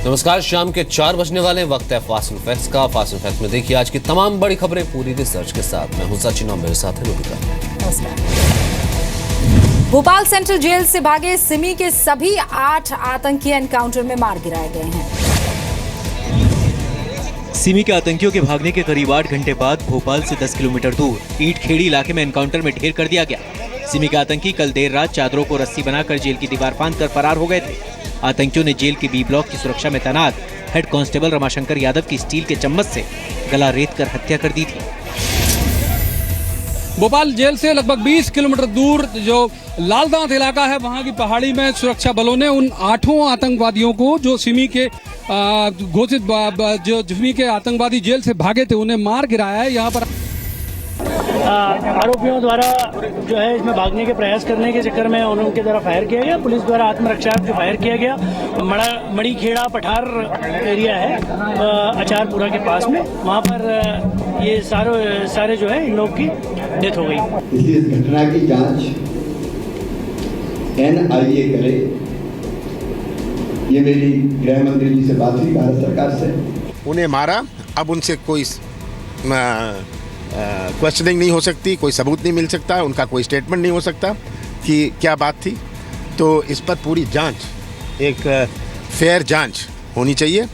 नमस्कार, शाम के 4 बजने वाले वक्त है फास्ट एंड फैक्ट्स का। फास्ट एंड फैक्ट्स में देखिए आज की तमाम बड़ी खबरें पूरी रिसर्च के साथ। मैं हूं सचिन और मेरे साथ है रूबिका। नमस्कार। भोपाल सेंट्रल जेल से भागे सिमी के सभी 8 आतंकी एनकाउंटर में मार गिराए गए हैं। सिमी के आतंकियों के भागने के करीब 8 घंटे बाद भोपाल से 10 किलोमीटर दूर ईट खेड़ी इलाके में एनकाउंटर में ढेर कर दिया गया। सिमी के आतंकी कल देर रात चादरों को रस्सी बनाकर जेल की दीवार फांदकर फरार हो गए थे। आतंकियों ने जेल के बी ब्लॉक की सुरक्षा में तैनात हेड कांस्टेबल रमाशंकर यादव की स्टील के चम्मच से गला रेत कर हत्या कर दी थी। भोपाल जेल से लगभग 20 किलोमीटर दूर जो लालदांत इलाका है, वहां की पहाड़ी में सुरक्षा बलों ने उन 8 आतंकवादियों को जो सिमी के घोषित जो सिमी के आतंकवादी जेल से भागे थे उन्हें मार गिराया है। यहाँ पर आरोपियों द्वारा जो है इसमें भागने के प्रयास करने के चक्कर में उनके द्वारा फायर किया गया। पुलिस द्वारा आत्मरक्षा जो फायर किया गया। मड़ी खेड़ा पठार एरिया है अचारपुरा के पास में, वहाँ पर ये सारे जो है इन लोग की डेथ हो गई। इसलिए इस घटना की जांच NIA करे, ये मेरी गृह मंत्री जी से बात हुई भारत सरकार से। उन्हें मारा, अब उनसे कोई क्वेश्चनिंग नहीं हो सकती, कोई सबूत नहीं मिल सकता, उनका कोई स्टेटमेंट नहीं हो सकता कि क्या बात थी। तो इस पर पूरी जांच, एक फेयर जांच होनी चाहिए।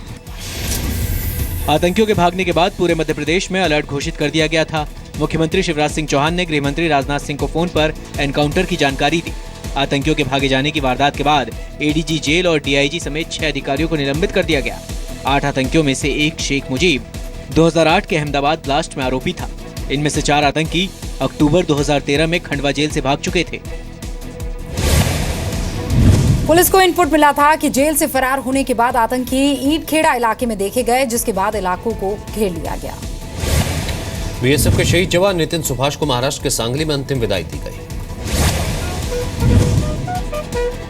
आतंकियों के भागने के बाद पूरे मध्य प्रदेश में अलर्ट घोषित कर दिया गया था। मुख्यमंत्री शिवराज सिंह चौहान ने गृह मंत्री राजनाथ सिंह को फोन पर एनकाउंटर की जानकारी दी। आतंकियों के भागे जाने की वारदात के बाद ADG जेल और DIG समेत 6 अधिकारियों को निलंबित कर दिया गया। 8 आतंकियों में से एक शेख मुजीब 2008 के अहमदाबाद ब्लास्ट में आरोपी था। इनमें से 4 आतंकी अक्टूबर 2013 में खंडवा जेल से भाग चुके थे। पुलिस को इनपुट मिला था कि जेल से फरार होने के बाद आतंकी ईट खेड़ा इलाके में देखे गए, जिसके बाद इलाकों को घेर लिया गया। BSF के शहीद जवान नितिन सुभाष को महाराष्ट्र के सांगली में अंतिम विदाई दी गई।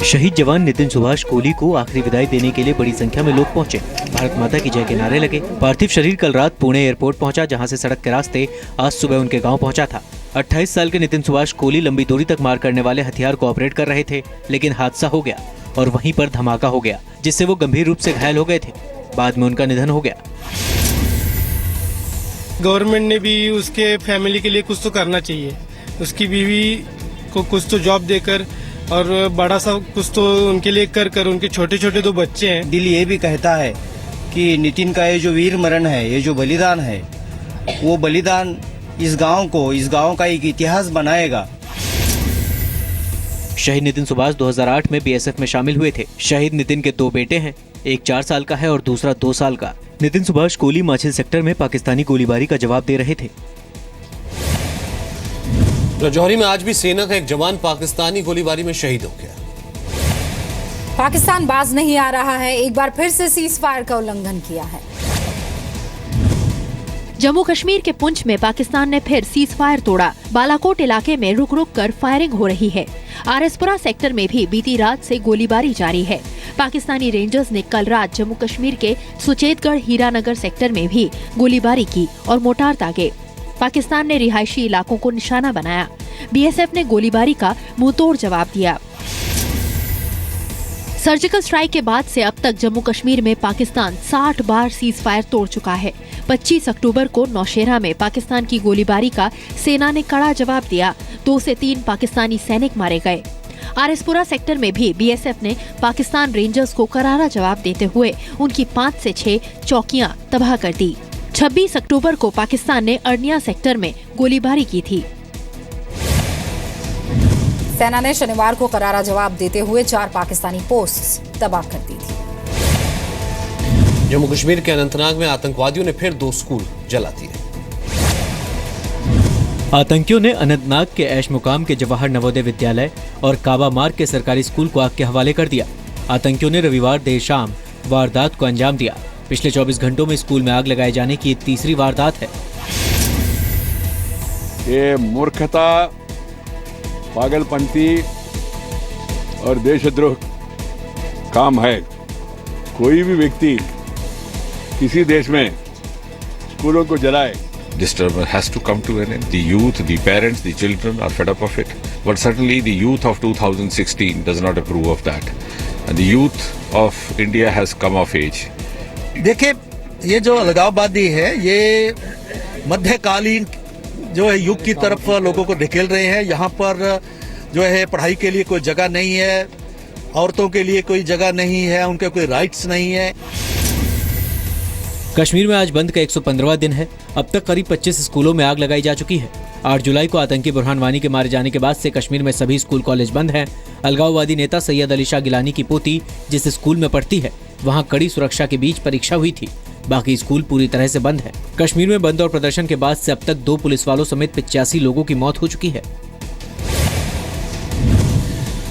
शहीद जवान नितिन सुभाष कोहली को आखिरी विदाई देने के लिए बड़ी संख्या में लोग पहुंचे। भारत माता की जय के नारे लगे। पार्थिव शरीर कल रात पुणे एयरपोर्ट पहुंचा, जहां से सड़क के रास्ते आज सुबह उनके गांव पहुंचा था। 28 साल के नितिन सुभाष कोहली लंबी दूरी तक मार करने वाले हथियार को ऑपरेट कर रहे थे, लेकिन हादसा हो गया और वहीं पर धमाका हो गया, जिससे वो गंभीर रूप से घायल हो गए थे। बाद में उनका निधन हो गया। गवर्नमेंट ने भी उसके फैमिली के लिए कुछ तो करना चाहिए। उसकी बीवी को कुछ तो जॉब देकर और बड़ा सा कुछ तो उनके लिए कर उनके छोटे छोटे 2 बच्चे हैं। दिल ये भी कहता है कि नितिन का ये जो वीर मरण है, ये जो बलिदान है, वो बलिदान इस गांव का एक इतिहास बनाएगा। शहीद नितिन सुभाष 2008 में BSF में शामिल हुए थे। शहीद नितिन के 2 बेटे हैं, एक 4 साल का है और दूसरा 2 साल का। नितिन सुभाष कोली माछिल सेक्टर में पाकिस्तानी गोलीबारी का जवाब दे रहे थे। राजौरी में आज भी सेना का एक जवान पाकिस्तानी गोलीबारी में शहीद हो गया। पाकिस्तान बाज नहीं आ रहा है, एक बार फिर से सीज फायर का उल्लंघन किया है। जम्मू कश्मीर के पुंछ में पाकिस्तान ने फिर सीज फायर तोड़ा। बालाकोट इलाके में रुक रुक कर फायरिंग हो रही है। आरएसपुरा सेक्टर में भी बीती रात से गोलीबारी जारी है। पाकिस्तानी रेंजर्स ने कल रात जम्मू कश्मीर के सुचेतगढ़ हीरानगर सेक्टर में भी गोलीबारी की और मोर्टार दागे। पाकिस्तान ने रिहायशी इलाकों को निशाना बनाया। BSF ने गोलीबारी का मुंहतोड़ जवाब दिया। सर्जिकल स्ट्राइक के बाद से अब तक जम्मू कश्मीर में पाकिस्तान 60 बार सीज फायर तोड़ चुका है। 25 अक्टूबर को नौशेरा में पाकिस्तान की गोलीबारी का सेना ने कड़ा जवाब दिया। 2 से 3 पाकिस्तानी सैनिक मारे गए। आरएसपुरा सेक्टर में भी BSF ने पाकिस्तान रेंजर्स को करारा जवाब देते हुए उनकी 5 से 6 चौकियां तबाह कर दी। 26 अक्टूबर को पाकिस्तान ने अर्निया सेक्टर में गोलीबारी की थी। सेना ने शनिवार को करारा जवाब देते हुए 4 पाकिस्तानी पोस्ट्स तबाह कर दी थी। जम्मू कश्मीर के अनंतनाग में आतंकवादियों ने फिर 2 स्कूल जला दिए। आतंकियों ने अनंतनाग के ऐश मुकाम के जवाहर नवोदय विद्यालय और काबा मार्ग के सरकारी स्कूल को आग के हवाले कर दिया। आतंकियों ने रविवार देर शाम वारदात को अंजाम दिया। पिछले 24 घंटों में स्कूल में आग लगाए जाने की 3री वारदात है। ये मूर्खता, पागलपंती और देशद्रोह काम है। कोई भी व्यक्ति किसी देश में स्कूलों को जलाए। Disturbance has to come to an end. The youth, the parents, the children are fed up of it. But certainly the youth of 2016 does not approve of that. the youth of India has come of age. देखिए, ये जो अलगाववादी है ये मध्यकालीन जो है युग की तरफ लोगों को धकेल रहे हैं। यहाँ पर जो है पढ़ाई के लिए कोई जगह नहीं है, औरतों के लिए कोई जगह नहीं है, उनके कोई राइट्स नहीं है। कश्मीर में आज बंद का 115वां दिन है। अब तक करीब 25 स्कूलों में आग लगाई जा चुकी है। 8 जुलाई को आतंकी बुरहान वानी के मारे जाने के बाद से कश्मीर में सभी स्कूल कॉलेज बंद हैं। अलगाववादी नेता सैयद अली शाह गिलानी की पोती जिस स्कूल में पढ़ती है वहां कड़ी सुरक्षा के बीच परीक्षा हुई थी। बाकी स्कूल पूरी तरह से बंद है। कश्मीर में बंद और प्रदर्शन के बाद से अब तक 2 पुलिस वालों समेत 85 लोगों की मौत हो चुकी है।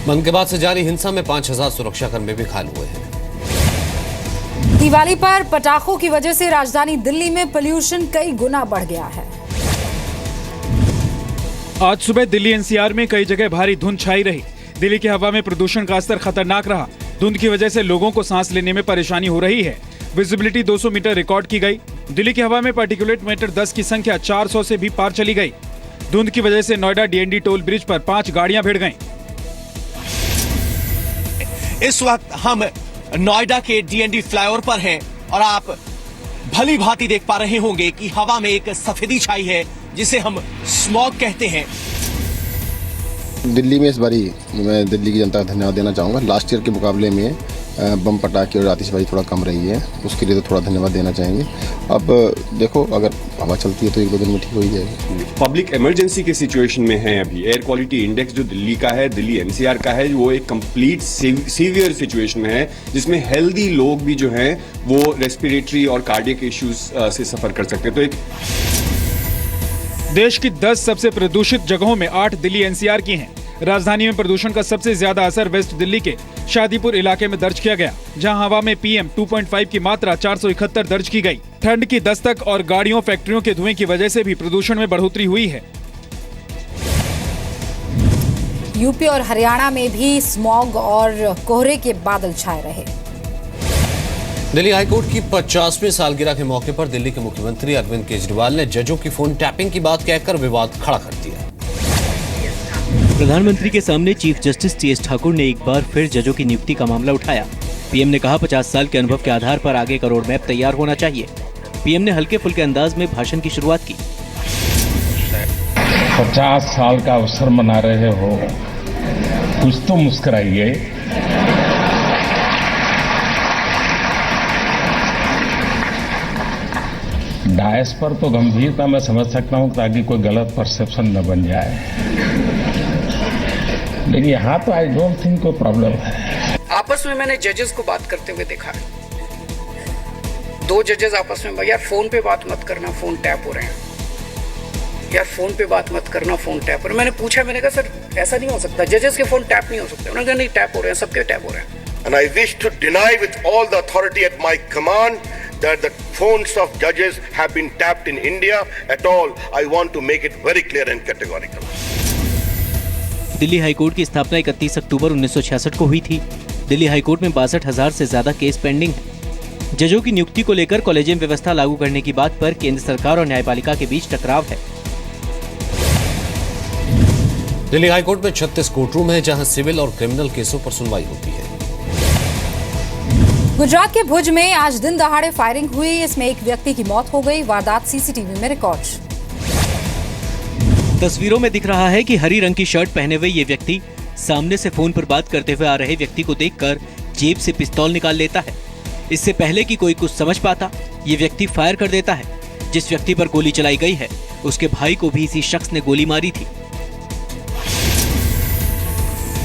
बंद के बाद से जारी हिंसा में 5000 सुरक्षाकर्मी भी घायल हुए हैं। दिवाली पर पटाखों की वजह से राजधानी दिल्ली में पोल्यूशन कई गुना बढ़ गया है। आज सुबह दिल्ली एनसीआर में कई जगह भारी धुंध छाई रही। दिल्ली की हवा में प्रदूषण का स्तर खतरनाक रहा। धुंध की वजह से लोगों को सांस लेने में परेशानी हो रही है। विजिबिलिटी 200 मीटर रिकॉर्ड की गई। दिल्ली की हवा में पार्टिकुलेट मैटर 10 की संख्या 400 से भी पार चली गई। धुंध की वजह से नोएडा डीएनडी टोल ब्रिज पर 5 गाड़ियां भिड़ गईं। इस वक्त हम नोएडा के डीएनडी फ्लाईओवर पर हैं और आप भली भांति देख पा रहे होंगे कि हवा में एक सफेदी छाई है जिसे हम स्मॉग कहते हैं। दिल्ली में इस बारी मैं दिल्ली की जनता का धन्यवाद देना चाहूँगा। लास्ट ईयर के मुकाबले में बम पटाखे और आतिशबाजी थोड़ा कम रही है, उसके लिए तो थोड़ा धन्यवाद देना चाहेंगे। अब देखो अगर हवा चलती है तो 1-2 दिन में ठीक हो ही जाएगी। पब्लिक इमरजेंसी के सिचुएशन में है अभी। एयर क्वालिटी इंडेक्स जो दिल्ली का है, दिल्ली एनसीआर का है, वो एक कंप्लीट सीवियर सिचुएशन में है जिसमें हेल्दी लोग भी जो हैं वो रेस्पिरेटरी और कार्डियक इश्यूज से सफर कर सकते हैं। तो एक देश की 10 सबसे प्रदूषित जगहों में 8 दिल्ली एनसीआर की हैं। राजधानी में प्रदूषण का सबसे ज्यादा असर वेस्ट दिल्ली के शादीपुर इलाके में दर्ज किया गया, जहां हवा में PM 2.5 की मात्रा 471 दर्ज की गई। ठंड की दस्तक और गाड़ियों फैक्ट्रियों के धुएं की वजह से भी प्रदूषण में बढ़ोतरी हुई है। यूपी और हरियाणा में भी स्मॉग और कोहरे के बादल छाए रहे। दिल्ली हाईकोर्ट की 50वीं सालगिरह के मौके पर दिल्ली के मुख्यमंत्री अरविंद केजरीवाल ने जजों की फोन टैपिंग की बात कहकर विवाद खड़ा कर दिया। प्रधानमंत्री के सामने चीफ जस्टिस TS ठाकुर ने एक बार फिर जजों की नियुक्ति का मामला उठाया। पीएम ने कहा 50 साल के अनुभव के आधार पर आगे का रोड मैप तैयार होना चाहिए। पीएम ने हल्के फुल्के अंदाज में भाषण की शुरुआत की। 50 साल का अवसर मना रहे हो, कुछ तो मुस्कुराइए। डायस पर तो गंभीरता मैं समझ सकता हूं ताकि कोई गलत परसेप्शन न बन जाए, लेकिन यहाँ तो आई डोंट थिंक कोई प्रॉब्लम है। आपस में मैंने जजेस को बात करते हुए देखा है। 2 जजेस आपस में, यार फोन पे बात मत करना, फोन टैप हो रहे हैं, यार फोन पे बात मत करना, फोन टैप हो रहे हैं। मैंने पूछा, मैंने कहा सर ऐसा नहीं हो सकता, जजेस के फोन टैप नहीं हो सकते। उन्होंने कहा नहीं टैप हो रहे हैं, सबके टैप हो रहे हैं। And I wish to deny with all the authority at my command that the phones of judges have been tapped in India at all. I want to make it very clear and categorical. Delhi high court की स्थापना 31 अक्टूबर 1966 को हुई थी। Delhi high court में 62,000 से ज्यादा case pending है। जजों की नियुक्ति को लेकर कॉलेजियम व्यवस्था लागू करने की बात पर केंद्र सरकार और न्यायपालिका के बीच टकराव है। दिल्ली हाईकोर्ट में 36 कोर्ट रूम है जहां सिविल और क्रिमिनल केसों पर सुनवाई होती है। गुजरात के भुज में आज दिन दहाड़े फायरिंग हुई। इसमें एक व्यक्ति की मौत हो गई। वारदात सीसीटीवी में रिकॉर्ड। तस्वीरों में दिख रहा है कि हरी रंग की शर्ट पहने हुए ये व्यक्ति सामने से फोन पर बात करते हुए आ रहे व्यक्ति को देखकर जेब से पिस्तौल निकाल लेता है। इससे पहले कि कोई कुछ समझ पाता, ये व्यक्ति फायर कर देता है। जिस व्यक्ति पर गोली चलाई गई है उसके भाई को भी इसी शख्स ने गोली मारी थी।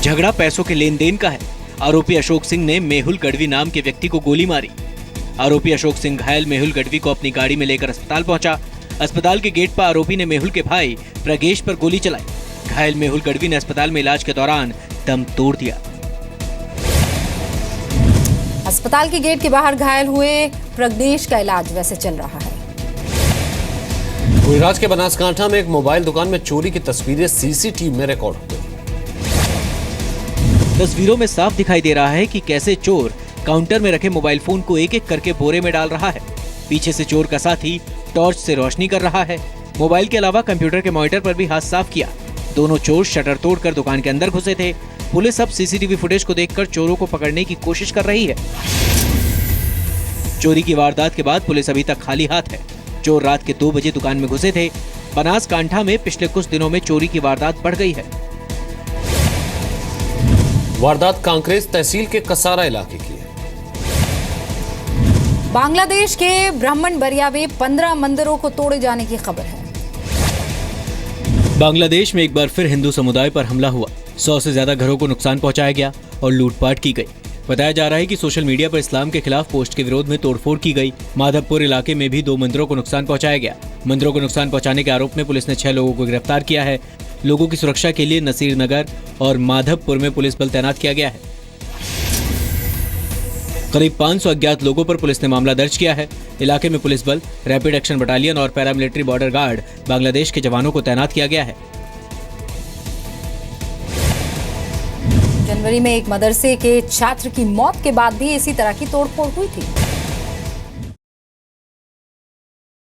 झगड़ा पैसों के लेन देन का है। आरोपी अशोक सिंह ने मेहुल गढ़वी नाम के व्यक्ति को गोली मारी। आरोपी अशोक सिंह घायल मेहुल गढ़वी को अपनी गाड़ी में लेकर अस्पताल पहुंचा। अस्पताल के गेट पर आरोपी ने मेहुल के भाई प्रगेश पर गोली चलाई। घायल मेहुल गढ़वी ने अस्पताल में इलाज के दौरान दम तोड़ दिया। अस्पताल के गेट के बाहर घायल हुए प्रगेश का इलाज वैसे चल रहा है। गुजरात के बनासकांठा में एक मोबाइल दुकान में चोरी की तस्वीरें सीसीटीवी में रिकॉर्ड हो गई। तस्वीरों में साफ दिखाई दे रहा है कि कैसे चोर काउंटर में रखे मोबाइल फोन को एक एक करके बोरे में डाल रहा है। पीछे से चोर का साथी टॉर्च से रोशनी कर रहा है। मोबाइल के अलावा कंप्यूटर के मॉनिटर पर भी हाथ साफ किया। दोनों चोर शटर तोड़कर दुकान के अंदर घुसे थे। पुलिस अब सीसीटीवी फुटेज को देखकर चोरों को पकड़ने की कोशिश कर रही है। चोरी की वारदात के बाद पुलिस अभी तक खाली हाथ है। चोर रात के 2 बजे दुकान में घुसे थे। बनासकांठा में पिछले कुछ दिनों में चोरी की वारदात बढ़ गई है। वारदात कांकरेज तहसील के कसारा इलाके की है। बांग्लादेश के ब्राह्मणबरिया में 15 मंदिरों को तोड़े जाने की खबर है। बांग्लादेश में एक बार फिर हिंदू समुदाय पर हमला हुआ। 100 से ज्यादा घरों को नुकसान पहुंचाया गया और लूटपाट की गई। बताया जा रहा है कि सोशल मीडिया पर इस्लाम के खिलाफ पोस्ट के विरोध में तोड़फोड़ की गई। माधवपुर इलाके में भी 2 मंदिरों को नुकसान पहुंचाया गया। मंदिरों को नुकसान पहुंचाने के आरोप में पुलिस ने 6 लोगों को गिरफ्तार किया है। लोगों की सुरक्षा के लिए नसीर नगर और माधवपुर में पुलिस बल तैनात किया गया है। करीब 500 अज्ञात लोगों पर पुलिस ने मामला दर्ज किया है। इलाके में पुलिस बल, रैपिड एक्शन बटालियन और पैरामिलिट्री बॉर्डर गार्ड बांग्लादेश के जवानों को तैनात किया गया है। जनवरी में एक मदरसे के छात्र की मौत के बाद भी इसी तरह की तोड़फोड़ हुई थी।